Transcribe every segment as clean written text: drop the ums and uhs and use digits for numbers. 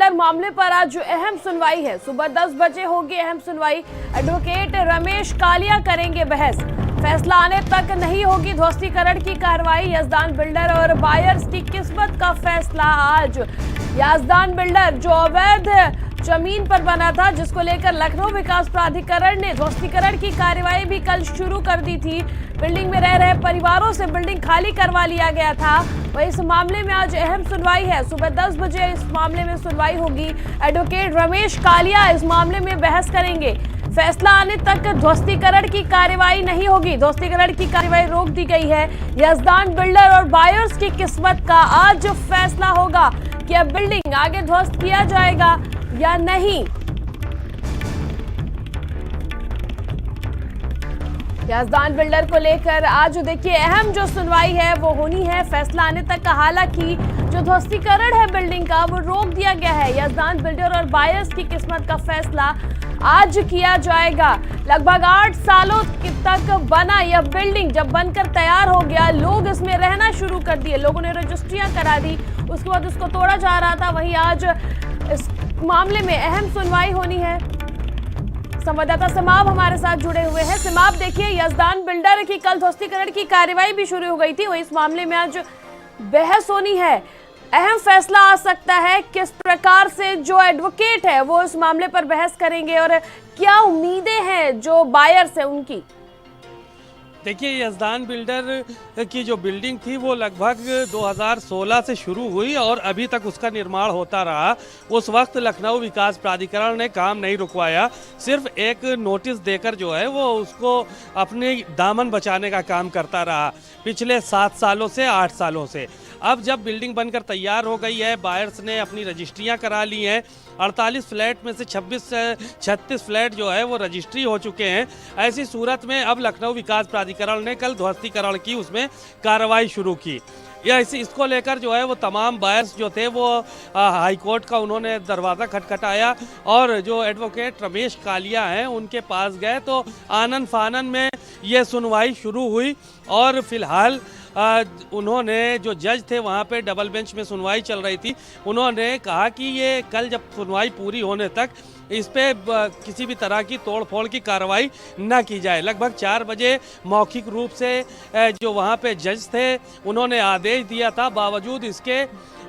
Builder मामले पर आज जो अहम सुनवाई है, सुबह 10 बजे होगी अहम सुनवाई। एडवोकेट रमेश कालिया करेंगे बहस। फैसला आने तक नहीं होगी ध्वस्तीकरण की कार्रवाई। यजदान बिल्डर और बायर्स की किस्मत का फैसला आज। यजदान बिल्डर जो अवैध जमीन पर बना था, जिसको लेकर लखनऊ विकास प्राधिकरण ने ध्वस्तीकरण की कार्यवाही भी कल शुरू कर दी थी। बिल्डिंग में रह रहे परिवारों से बिल्डिंग खाली करवा लिया गया था। वही इस मामले में आज अहम सुनवाई है। सुबह 10 बजे इस मामले में सुनवाई होगी। एडवोकेट रमेश कालिया इस मामले में बहस करेंगे। फैसला आने तक ध्वस्तीकरण की कार्यवाही नहीं होगी। ध्वस्तीकरण की कार्यवाही रोक दी गई है। यजदान बिल्डर और बायर्स की किस्मत का आज फैसला होगा कि अब बिल्डिंग आगे ध्वस्त किया जाएगा या नहीं। यजदान बिल्डर को लेकर आज देखिए अहम जो सुनवाई है वो होनी है। फैसला आने तक का, हालांकि जो ध्वस्तीकरण है बिल्डिंग का वो रोक दिया गया है। यजदान बिल्डर और बायर्स की किस्मत का फैसला आज किया जाएगा। लगभग 8 सालों तक बना यह बिल्डिंग जब बनकर तैयार हो गया, लोग इसमें रहना शुरू कर दिए, लोगों ने रजिस्ट्रियां करा दी, उसके बाद उसको तोड़ा जा रहा था। वहीं आज इस मामले में अहम सुनवाई होनी है। संवाददाता सिमाब हमारे साथ जुड़े हुए हैं। सिमाब, देखिए यजदान बिल्डर की कल ध्वस्तीकरण की कार्यवाही भी शुरू हो गई थी, वो इस मामले में आज बहस होनी है। अहम फैसला आ सकता है। किस प्रकार से जो एडवोकेट है वो इस मामले पर बहस करेंगे और क्या उम्मीदें हैं जो बायर्स है उनकी? देखिए, यजदान बिल्डर की जो बिल्डिंग थी वो लगभग 2016 से शुरू हुई और अभी तक उसका निर्माण होता रहा। उस वक्त लखनऊ विकास प्राधिकरण ने काम नहीं रुकवाया, सिर्फ एक नोटिस देकर जो है वो उसको अपने दामन बचाने का काम करता रहा पिछले 7 सालों से 8 सालों से। अब जब बिल्डिंग बनकर तैयार हो गई है, बायर्स ने अपनी रजिस्ट्रियां करा ली हैं। 48 फ्लैट में से 36 फ्लैट जो है वो रजिस्ट्री हो चुके हैं। ऐसी सूरत में अब लखनऊ विकास प्राधिकरण ने कल ध्वस्तीकरण की उसमें कार्रवाई शुरू की। इसको लेकर जो है वो तमाम बायर्स जो थे वो हाई कोर्ट का उन्होंने दरवाज़ा खटखटाया और जो एडवोकेट रमेश कालिया हैं उनके पास गए, तो आनन फानन में ये सुनवाई शुरू हुई। और फिलहाल उन्होंने, जो जज थे वहाँ पे डबल बेंच में सुनवाई चल रही थी, उन्होंने कहा कि ये कल जब सुनवाई पूरी होने तक इस पे किसी भी तरह की तोड़फोड़ की कार्रवाई न की जाए। लगभग 4 बजे मौखिक रूप से जो वहाँ पे जज थे उन्होंने आदेश दिया था। बावजूद इसके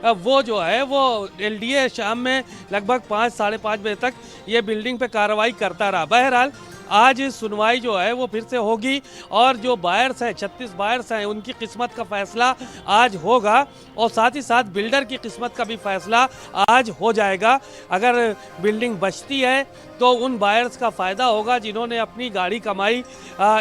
वो जो है वो एलडीए शाम में लगभग 5 साढ़े 5 बजे तक ये बिल्डिंग पे कार्रवाई करता रहा। बहरहाल आज सुनवाई जो है वो फिर से होगी और जो बायर्स हैं, 36 बायर्स हैं, उनकी किस्मत का फैसला आज होगा और साथ ही साथ बिल्डर की किस्मत का भी फैसला आज हो जाएगा। अगर बिल्डिंग बचती है तो उन बायर्स का फ़ायदा होगा जिन्होंने अपनी गाड़ी कमाई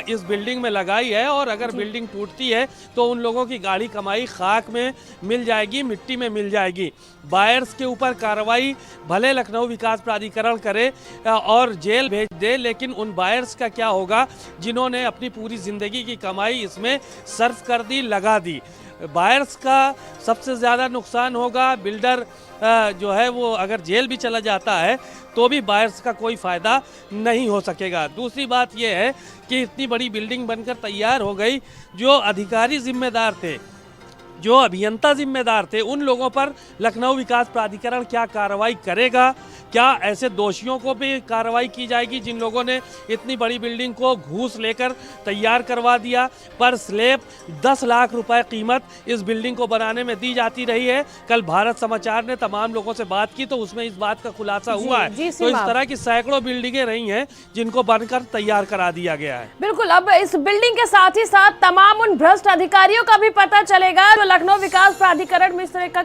इस बिल्डिंग में लगाई है, और अगर बिल्डिंग टूटती है तो उन लोगों की गाड़ी कमाई खाक में मिल जाएगी, मिट्टी में मिल जाएगी। बायर्स के ऊपर कार्रवाई भले लखनऊ विकास प्राधिकरण करे और जेल भेज दे, लेकिन उन बायर्स का क्या होगा जिन्होंने अपनी पूरी ज़िंदगी की कमाई इसमें सर्फ कर दी, लगा दी। बायर्स का सबसे ज़्यादा नुकसान होगा। बिल्डर जो है वो अगर जेल भी चला जाता है तो भी बायर्स का कोई फ़ायदा नहीं हो सकेगा। दूसरी बात यह है कि इतनी बड़ी बिल्डिंग बनकर तैयार हो गई, जो अधिकारी जिम्मेदार थे, जो अभियंता जिम्मेदार थे, उन लोगों पर लखनऊ विकास प्राधिकरण क्या कार्रवाई करेगा? क्या ऐसे दोषियों को भी कार्रवाई की जाएगी जिन लोगों ने इतनी बड़ी बिल्डिंग को घूस लेकर तैयार करवा दिया? पर स्लैब 10 लाख रुपए कीमत इस बिल्डिंग को बनाने में दी जाती रही है। कल भारत समाचार ने तमाम लोगों से बात की तो उसमें इस बात का खुलासा हुआ है। तो इस तरह की सैकड़ों बिल्डिंगें रही हैं जिनको बनकर तैयार करा दिया गया है। बिल्कुल, अब इस बिल्डिंग के साथ ही साथ तमाम उन भ्रष्ट अधिकारियों का भी पता चलेगा जो लखनऊ विकास प्राधिकरण में इस तरह का